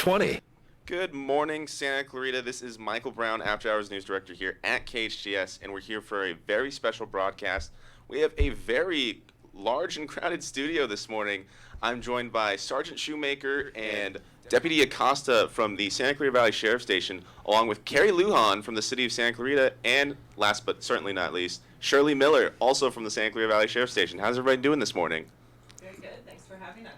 20. Good morning, Santa Clarita. This is Michael Brown, After Hours News Director here at KHTS, and we're here for a very special broadcast. We have a very large and crowded studio this morning. I'm joined by Sergeant Shoemaker and Deputy Acosta from the Santa Clarita Valley Sheriff Station, along with Carrie Lujan from the City of Santa Clarita, and last but certainly not least, Shirley Miller, also from the Santa Clarita Valley Sheriff Station. How's everybody doing this morning? Very good. Thanks for having us.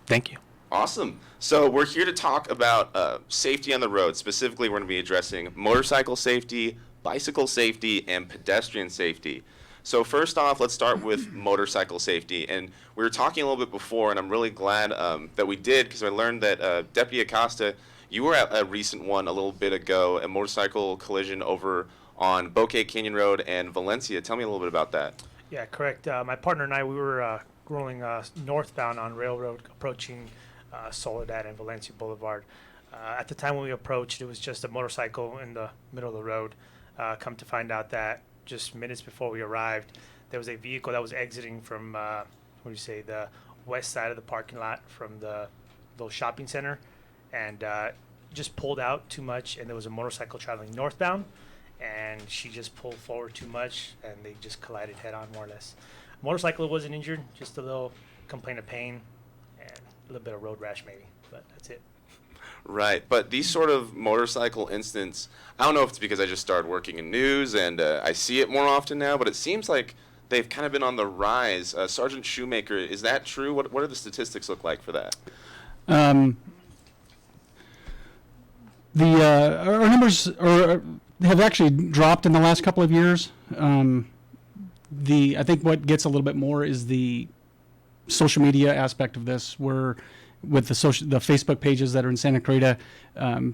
Thank you. Awesome. So we're here to talk about safety on the road. Specifically, we're going to be addressing motorcycle safety, bicycle safety, and pedestrian safety. So first off, let's start with motorcycle safety. And we were talking a little bit before, and I'm really glad that we did, because I learned that Deputy Acosta, you were at a recent one a little bit ago, a motorcycle collision over on Bouquet Canyon Road and Valencia. Tell me a little bit about that. Yeah, correct. My partner and I, we were rolling northbound on Railroad, approaching Soledad and Valencia Boulevard. At the time when we approached, it was just a motorcycle in the middle of the road. Come to find out that just minutes before we arrived, there was a vehicle that was exiting from, the west side of the parking lot from the little shopping center, and just pulled out too much, and there was a motorcycle traveling northbound, and she just pulled forward too much, and they just collided head on, more or less. Motorcycle wasn't injured, just a little complaint of pain and a little bit of road rash maybe, but that's it. Right, but these sort of motorcycle incidents, I don't know if it's because I just started working in news and I see it more often now, but it seems like they've kind of been on the rise. Sergeant Shoemaker, is that true? What do the statistics look like for that? Our numbers have actually dropped in the last couple of years. I think what gets a little bit more is the social media aspect of this, where with the Facebook pages that are in Santa Clarita, a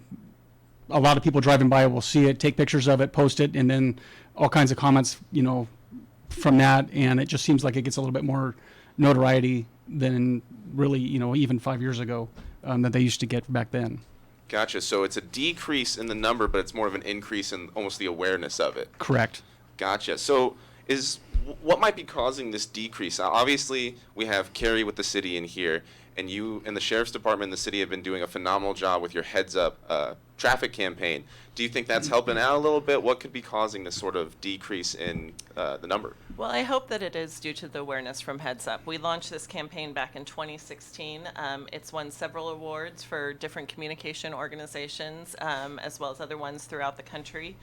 lot of people driving by will see it, take pictures of it, post it, and then all kinds of comments, from that, and it just seems like it gets a little bit more notoriety than really, even 5 years ago that they used to get back then. Gotcha. So it's a decrease in the number, but it's more of an increase in almost the awareness of it. Correct. Gotcha. So what might be causing this decrease? Obviously, we have Carrie with the city in here, and you and the Sheriff's Department in the city have been doing a phenomenal job with your Heads Up traffic campaign. Do you think that's helping out a little bit? What could be causing this sort of decrease in the number? Well, I hope that it is due to the awareness from Heads Up. We launched this campaign back in 2016. It's won several awards for different communication organizations, as well as other ones throughout the country.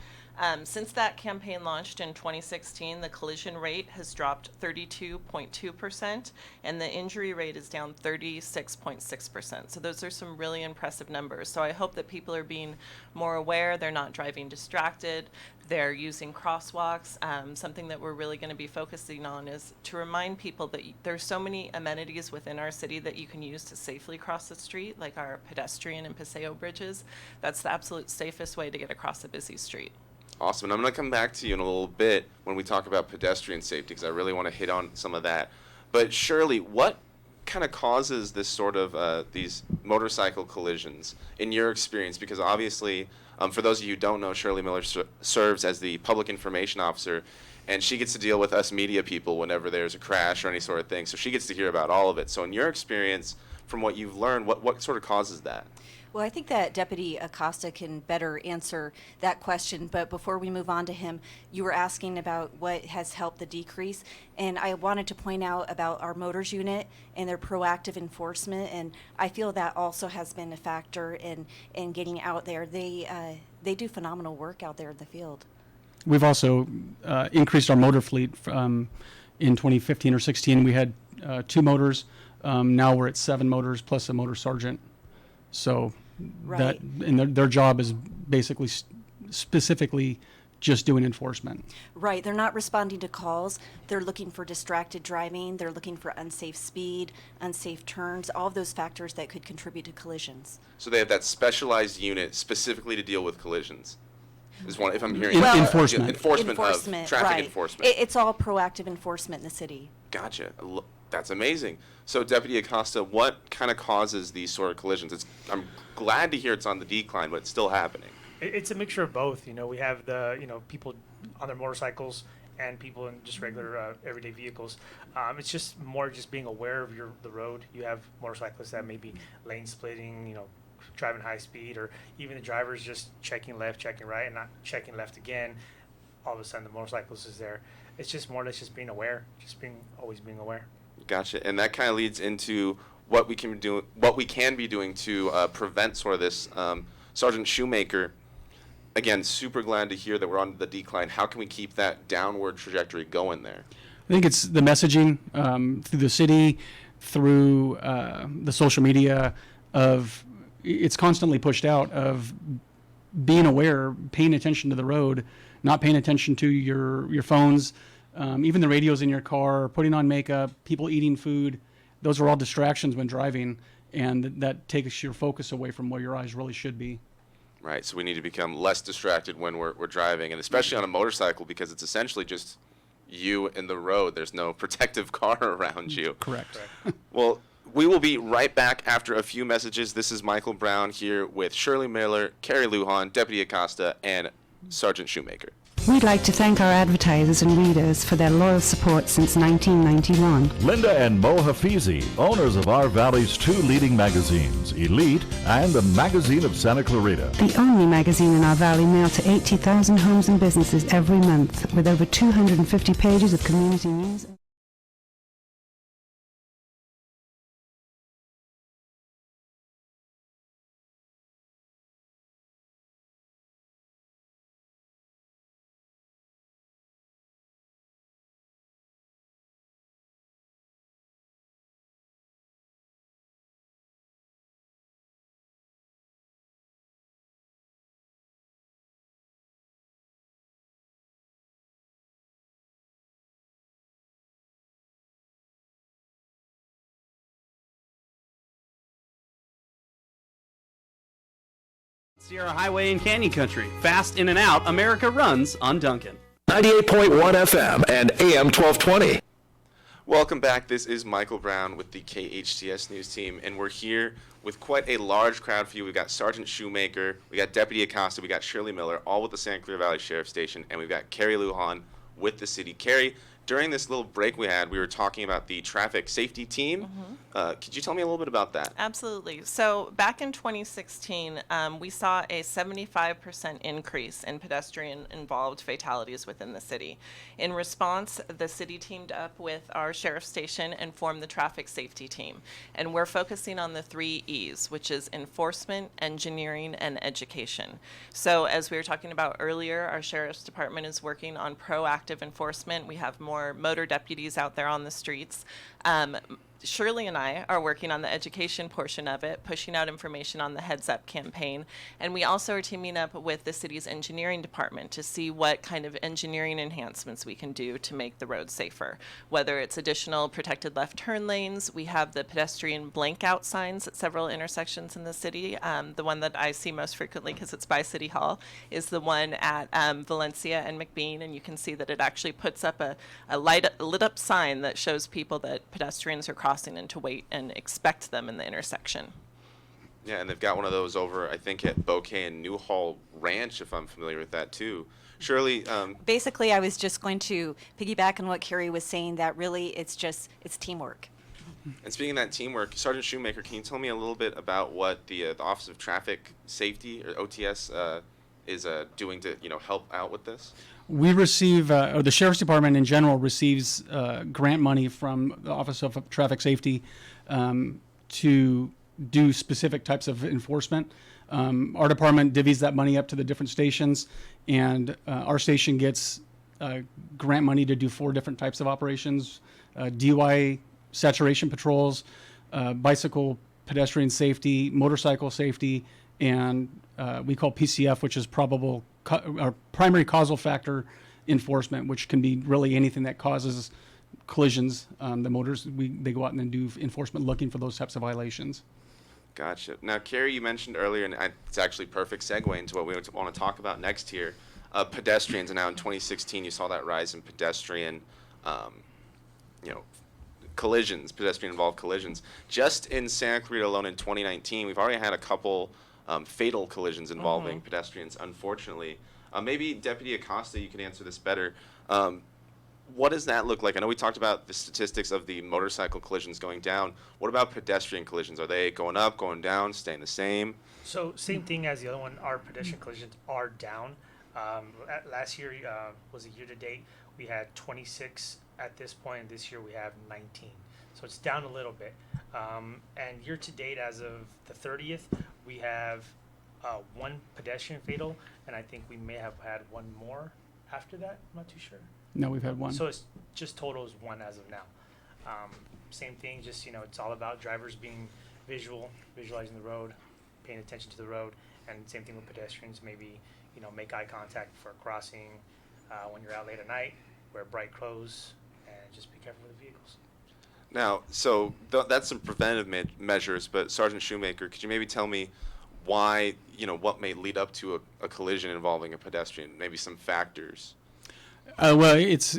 Since that campaign launched in 2016, the collision rate has dropped 32.2%, and the injury rate is down 36.6%. So those are some really impressive numbers. So I hope that people are being more aware. They're not driving distracted. They're using crosswalks. Something that we're really going to be focusing on is to remind people that there's so many amenities within our city that you can use to safely cross the street, like our pedestrian and paseo bridges. That's the absolute safest way to get across a busy street. Awesome. And I'm going to come back to you in a little bit when we talk about pedestrian safety, because I really want to hit on some of that. But Shirley, what kind of causes this sort of these motorcycle collisions in your experience? Because obviously, for those of you who don't know, Shirley Miller serves as the public information officer, and she gets to deal with us media people whenever there's a crash or any sort of thing. So she gets to hear about all of it. So in your experience, from what you've learned, what sort of causes that? Well, I think that Deputy Acosta can better answer that question. But before we move on to him, you were asking about what has helped the decrease. And I wanted to point out about our motors unit and their proactive enforcement. And I feel that also has been a factor in getting out there. They do phenomenal work out there in the field. We've also increased our motor fleet. In 2015 or 16, we had 2 motors. Now we're at 7 motors plus a motor sergeant. So Right. their job is basically specifically just doing enforcement. Right. They're not responding to calls. They're looking for distracted driving. They're looking for unsafe speed, unsafe turns, all of those factors that could contribute to collisions. So they have that specialized unit specifically to deal with collisions. Is one, if I'm hearing Enforcement. enforcement of traffic right. enforcement. It's all proactive enforcement in the city. Gotcha. That's amazing. So, Deputy Acosta, what kind of causes these sort of collisions? I'm glad to hear it's on the decline, but it's still happening. It's a mixture of both. We have the people on their motorcycles and people in just regular everyday vehicles. It's just more just being aware of the road. You have motorcyclists that may be lane splitting, driving high speed, or even the drivers just checking left, checking right, and not checking left again. All of a sudden, the motorcyclist is there. It's just more or less just being aware, always being aware. Gotcha. And that kind of leads into what we can be doing to prevent sort of this. Sergeant Shoemaker, again, super glad to hear that we're on the decline. How can we keep that downward trajectory going there? I think it's the messaging through the city, through the social media of it's constantly pushed out of being aware, paying attention to the road, not paying attention to your phones, even the radios in your car, putting on makeup, people eating food. Those are all distractions when driving, and that takes your focus away from where your eyes really should be. Right, so we need to become less distracted when we're driving, and especially on a motorcycle, because it's essentially just you in the road. There's no protective car around you. Correct. Well, we will be right back after a few messages. This is Michael Brown here with Shirley Miller, Carrie Lujan, Deputy Acosta, and Sergeant Shoemaker. We'd like to thank our advertisers and readers for their loyal support since 1991. Linda and Mo Hafizi, owners of our Valley's two leading magazines, Elite and the Magazine of Santa Clarita. The only magazine in our valley mailed to 80,000 homes and businesses every month, with over 250 pages of community news. Sierra Highway in Canyon Country. Fast in and out, America runs on Duncan. 98.1 FM and AM 1220. Welcome back. This is Michael Brown with the KHTS News Team, and we're here with quite a large crowd for you. We've got Sergeant Shoemaker, we got Deputy Acosta, we got Shirley Miller, all with the Santa Clara Valley Sheriff's Station, and we've got Carrie Lujan with the city. Carrie, during this little break we had, we were talking about the traffic safety team. Could you tell me a little bit about that? Absolutely. So back in 2016, we saw a 75% increase in pedestrian-involved fatalities within the city. In response, the city teamed up with our sheriff's station and formed the traffic safety team. And we're focusing on the 3 E's, which is enforcement, engineering, and education. So as we were talking about earlier, our sheriff's department is working on proactive enforcement. We have more motor deputies out there on the streets. Shirley and I are working on the education portion of it, pushing out information on the Heads Up campaign. And we also are teaming up with the city's engineering department to see what kind of engineering enhancements we can do to make the road safer. Whether it's additional protected left turn lanes, we have the pedestrian blank out signs at several intersections in the city. The one that I see most frequently, because it's by City Hall, is the one at Valencia and McBean. And you can see that it actually puts up a lit up sign that shows people that pedestrians are crossing and to wait and expect them in the intersection. Yeah, and they've got one of those over, I think, at Bouquet and Newhall Ranch, if I'm familiar with that too. Shirley? Basically, I was just going to piggyback on what Carrie was saying, that really it's teamwork. And speaking of that teamwork, Sergeant Shoemaker, can you tell me a little bit about what the Office of Traffic Safety, or OTS, is doing to help out with this? We receive, or the Sheriff's Department in general receives grant money from the Office of Traffic Safety to do specific types of enforcement. Our department divvies that money up to the different stations, and our station gets grant money to do 4 different types of operations: DUI saturation patrols, bicycle pedestrian safety, motorcycle safety, and we call PCF, which is our primary causal factor enforcement, which can be really anything that causes collisions. They go out and then do enforcement looking for those types of violations. Gotcha. Now, Carrie, you mentioned earlier, and it's actually a perfect segue into what we want to talk about next here, pedestrians. And now in 2016, you saw that rise in pedestrian, collisions, pedestrian-involved collisions. Just in Santa Clarita alone in 2019, we've already had a couple fatal collisions involving pedestrians, unfortunately. Maybe Deputy Acosta, you can answer this better. what does that look like? I know we talked about the statistics of the motorcycle collisions going down. What about pedestrian collisions? Are they going up, going down, staying the same? So same thing as the other one. Our pedestrian collisions are down. Last year was a year to date. We had 26 at this point, and this year we have 19. So it's down a little bit. And year to date, as of the 30th, we have one pedestrian fatal, and I think we may have had one more after that. I'm not too sure. No, we've had one. So it's just total is one as of now. Same thing, just, it's all about drivers being visualizing the road, paying attention to the road, and same thing with pedestrians, maybe, make eye contact for crossing when you're out late at night, wear bright clothes, and just be careful with the vehicles. Now, so that's some preventative measures, but Sergeant Shoemaker, could you maybe tell me why, what may lead up to a collision involving a pedestrian, maybe some factors? Well, it's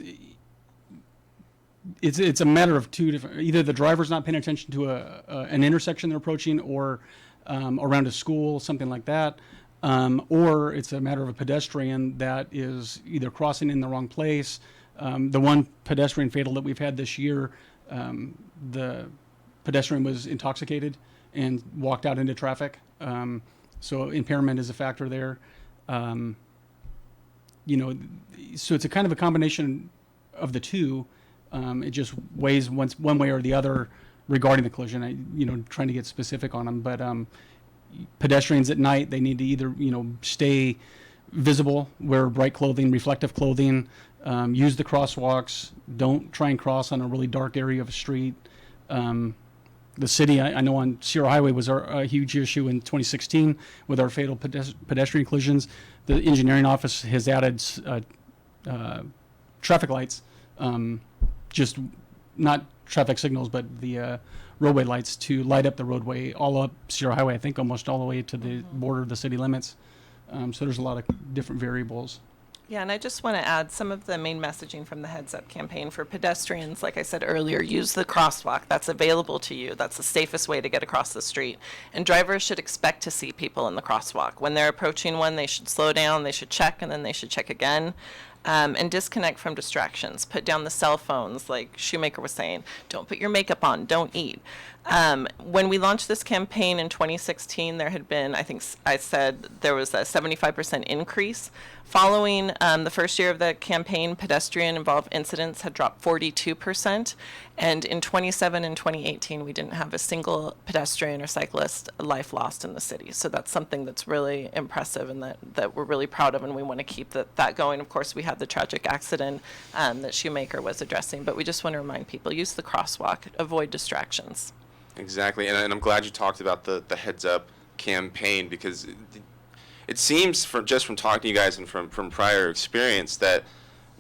a matter of two different. Either the driver's not paying attention to an intersection they're approaching, or around a school, something like that, or it's a matter of a pedestrian that is either crossing in the wrong place. The one pedestrian fatal that we've had this year, the pedestrian was intoxicated and walked out into traffic. So impairment is a factor there. So it's a kind of a combination of the two. It just weighs one way or the other regarding the collision. Trying to get specific on them, but pedestrians at night, they need to either stay visible, wear bright clothing, reflective clothing, use the crosswalks. Don't try and cross on a really dark area of a street. The city, I know on Sierra Highway was a huge issue in 2016 with our fatal pedestrian collisions. The engineering office has added traffic lights, just not traffic signals, but the roadway lights to light up the roadway all up Sierra Highway, I think almost all the way to the border of the city limits. So there's a lot of different variables. Yeah, and I just want to add some of the main messaging from the Heads Up campaign for pedestrians. Like I said earlier, use the crosswalk. That's available to you. That's the safest way to get across the street. And drivers should expect to see people in the crosswalk. When they're approaching one, they should slow down, they should check, and then they should check again. And disconnect from distractions. Put down the cell phones, like Shoemaker was saying. Don't put your makeup on. Don't eat. When we launched this campaign in 2016, there had been, I think I said, there was a 75% increase. Following the first year of the campaign, pedestrian-involved incidents had dropped 42%. And in 2017 and 2018, we didn't have a single pedestrian or cyclist life lost in the city. So that's something that's really impressive and that we're really proud of, and we want to keep that going. Of course, we had the tragic accident that Shoemaker was addressing, but we just want to remind people, use the crosswalk, avoid distractions. Exactly, and I'm glad you talked about the Heads Up campaign, because it seems from talking to you guys and from prior experience that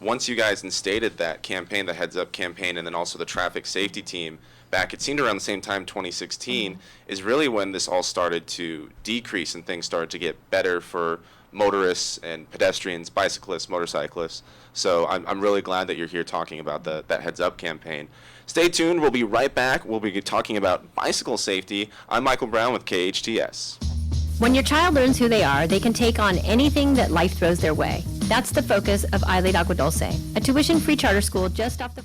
once you guys instated that campaign, the Heads Up campaign, and then also the traffic safety team back, it seemed around the same time, 2016, is really when this all started to decrease and things started to get better for motorists and pedestrians, bicyclists, motorcyclists. So I'm really glad that you're here talking about that Heads Up campaign. Stay tuned. We'll be right back. We'll be talking about bicycle safety. I'm Michael Brown with KHTS. When your child learns who they are, they can take on anything that life throws their way. That's the focus of ILEAD Agua Dulce, a tuition-free charter school just off the...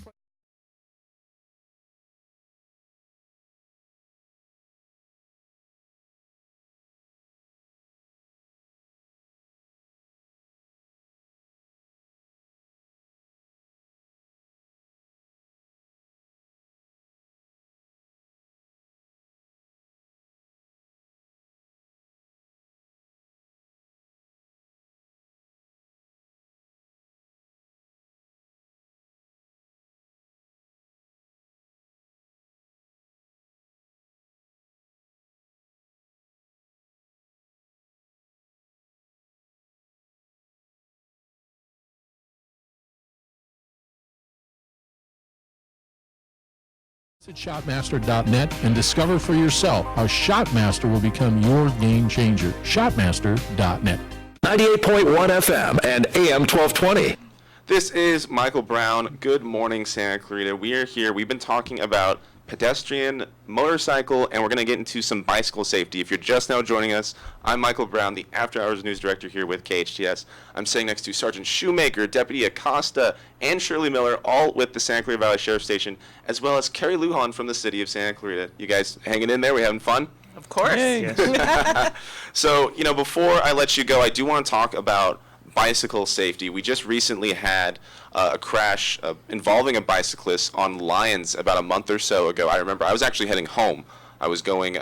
At Shotmaster.net and discover for yourself how Shotmaster will become your game changer. Shotmaster.net. 98.1 FM and AM 1220. This is Michael Brown. Good morning, Santa Clarita. We are here. We've been talking about pedestrian, motorcycle, and we're going to get into some bicycle safety. If you're just now joining us, I'm Michael Brown, the After Hours News Director here with KHTS. I'm sitting next to Sergeant Shoemaker, Deputy Acosta, and Shirley Miller, all with the Santa Clarita Valley Sheriff's Station, as well as Kerry Lujan from the city of Santa Clarita. You guys hanging in there? We having fun? Of course. Yes. So, before I let you go, I do want to talk about bicycle safety. We just recently had a crash involving a bicyclist on Lyons about a month or so ago. I remember I was actually heading home. I was going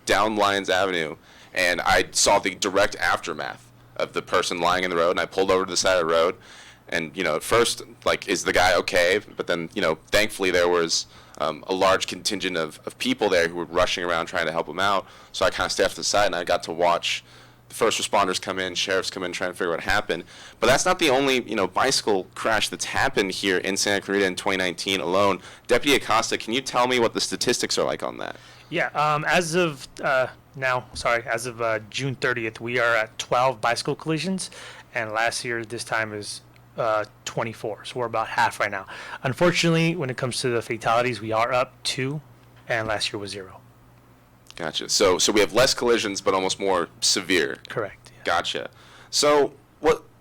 down Lyons Avenue, and I saw the direct aftermath of the person lying in the road, and I pulled over to the side of the road. And, at first, is the guy okay? But then, thankfully there was a large contingent of people there who were rushing around trying to help him out. So I kind of stepped to the side, and I got to watch the first responders come in, sheriffs come in, trying to figure out what happened. But that's not the only, bicycle crash that's happened here in Santa Clarita in 2019 alone. Deputy Acosta, can you tell me what the statistics are like on that? Yeah, as of June 30th, we are at 12 bicycle collisions, and last year this time is 24, so we're about half right now. Unfortunately, when it comes to the fatalities, we are up 2, and last year was 0. Gotcha. So we have less collisions, but almost more severe. Correct. Yeah. Gotcha. So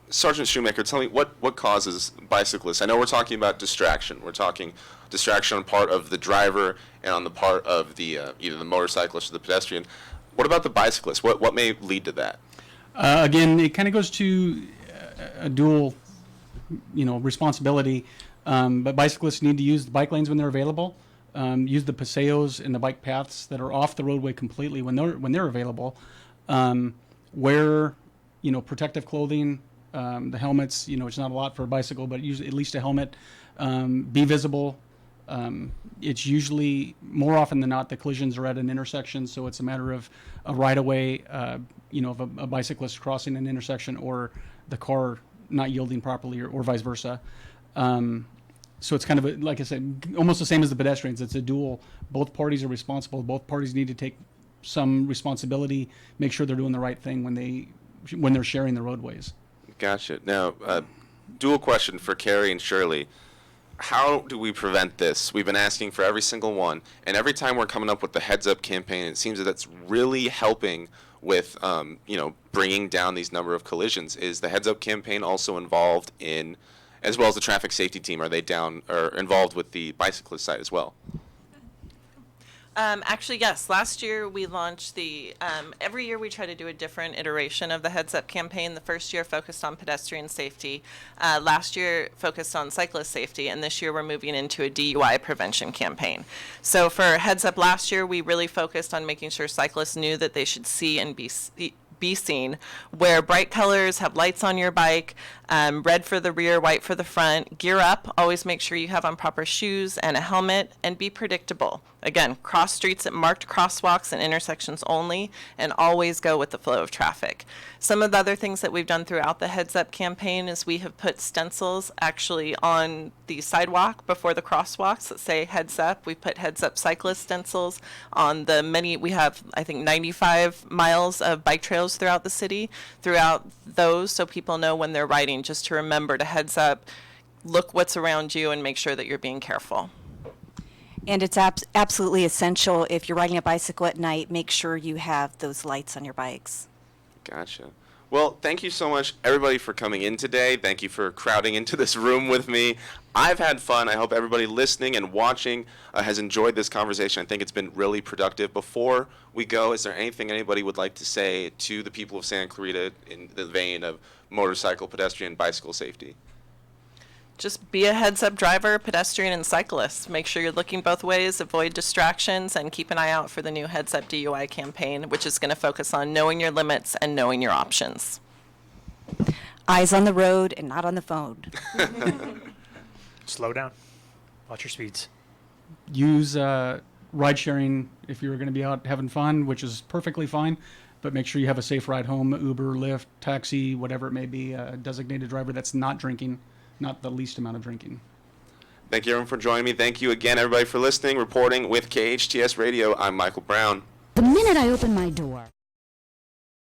Sergeant Shoemaker, tell me what causes bicyclists? I know we're talking about distraction. We're talking distraction on part of the driver and on the part of the either the motorcyclist or the pedestrian. What about the bicyclist? What may lead to that? Again, it kind of goes to a dual, responsibility. But bicyclists need to use the bike lanes when they're available. Use the paseos and the bike paths that are off the roadway completely when they're available. Wear, protective clothing, the helmets. It's not a lot for a bicycle, but use at least a helmet. Be visible. It's usually more often than not the collisions are at an intersection, so it's a matter of a right-of-way, of a bicyclist crossing an intersection or the car not yielding properly or vice versa. So it's kind of, like I said, almost the same as the pedestrians. It's a dual. Both parties are responsible. Both parties need to take some responsibility, make sure they're doing the right thing when they're sharing the roadways. Gotcha. Now, dual question for Kerry and Shirley. How do we prevent this? We've been asking for every single one, and every time we're coming up with the Heads Up campaign, it seems that that's really helping with, bringing down these number of collisions. Is the Heads Up campaign also involved in, as well as the traffic safety team, are they down or involved with the bicyclist side as well? Actually, yes. Last year we launched every year we try to do a different iteration of the Heads Up campaign. The first year focused on pedestrian safety. Last year focused on cyclist safety. And this year we're moving into a DUI prevention campaign. So for Heads Up last year, we really focused on making sure cyclists knew that they should see and be seen. Wear bright colors, have lights on your bike, red for the rear, white for the front. Gear up. Always make sure you have on proper shoes and a helmet, and be predictable. Again, cross streets at marked crosswalks and intersections only, and always go with the flow of traffic. Some of the other things that we've done throughout the Heads Up campaign is we have put stencils actually on the sidewalk before the crosswalks that say Heads Up. We put Heads Up cyclist stencils on we have, I think, 95 miles of bike trails throughout the city, throughout those, so people know when they're riding, just to remember to heads up, look what's around you, and make sure that you're being careful. And it's absolutely essential, if you're riding a bicycle at night, make sure you have those lights on your bikes. Gotcha. Well, thank you so much, everybody, for coming in today. Thank you for crowding into this room with me. I've had fun. I hope everybody listening and watching has enjoyed this conversation. I think it's been really productive. Before we go, is there anything anybody would like to say to the people of Santa Clarita in the vein of motorcycle, pedestrian, bicycle safety? Just be a heads-up driver, pedestrian, and cyclist. Make sure you're looking both ways, avoid distractions, and keep an eye out for the new Heads Up DUI campaign, which is going to focus on knowing your limits and knowing your options. Eyes on the road and not on the phone. Slow down. Watch your speeds. Use ride sharing if you're going to be out having fun, which is perfectly fine, but make sure you have a safe ride home, Uber, Lyft, taxi, whatever it may be, a designated driver that's not drinking. Not the least amount of drinking. Thank you, everyone, for joining me. Thank you again, everybody, for listening. Reporting with KHTS Radio, I'm Michael Brown. The minute I open my door.